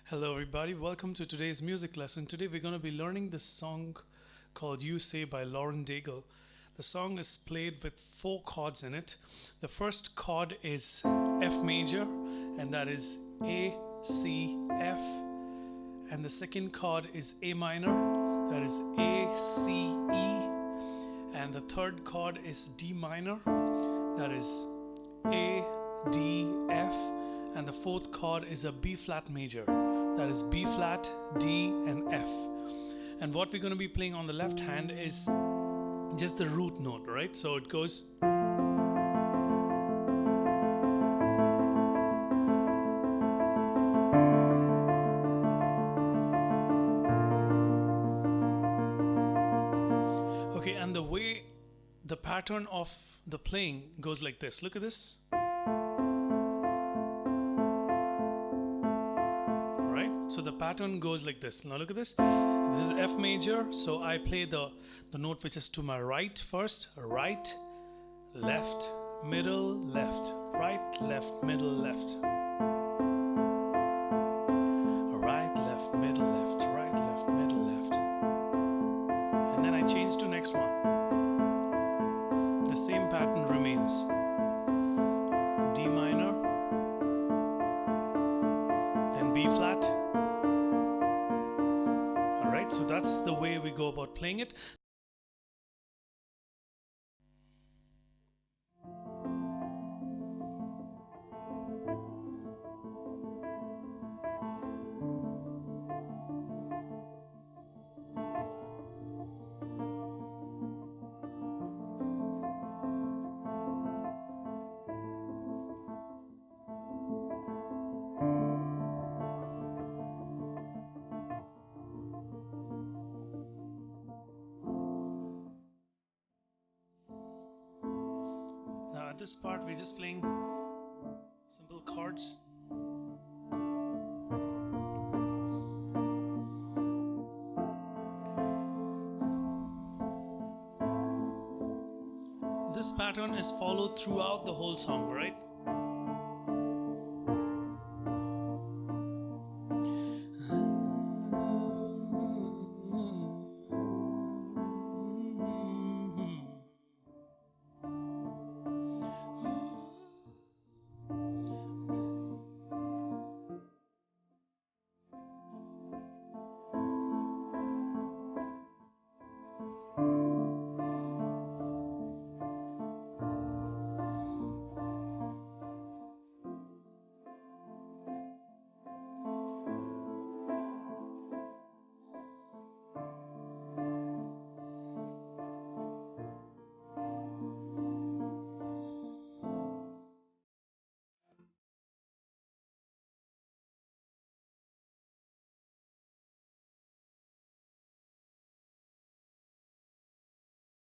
Hello, everybody. Welcome to today's music lesson. Today, we're going to be learning this song called You Say by Daigle. The song is played with 4 chords in it. The first chord is F major, and that is A, C, F. And the second chord is A minor, that is A, C, E. And the third chord is D minor, that is A, D, F. And the fourth chord is a B flat major, that is B flat, D, and F. And what we're going to be playing on the left hand is just the root note, right? So it goes. Okay, and the way the pattern of the playing goes like this. Look at this. So the pattern goes like this. Now look at this. This is F major. So I play the note which is to my right first. Right, left, middle, left. Right, left, middle, left. Right, left, middle, left. Right, left, middle, left. And then I change to next one. The same pattern remains. D minor. Then B flat. So that's the way we go about playing it. At this part, we're just playing simple chords. This pattern is followed throughout the whole song, right?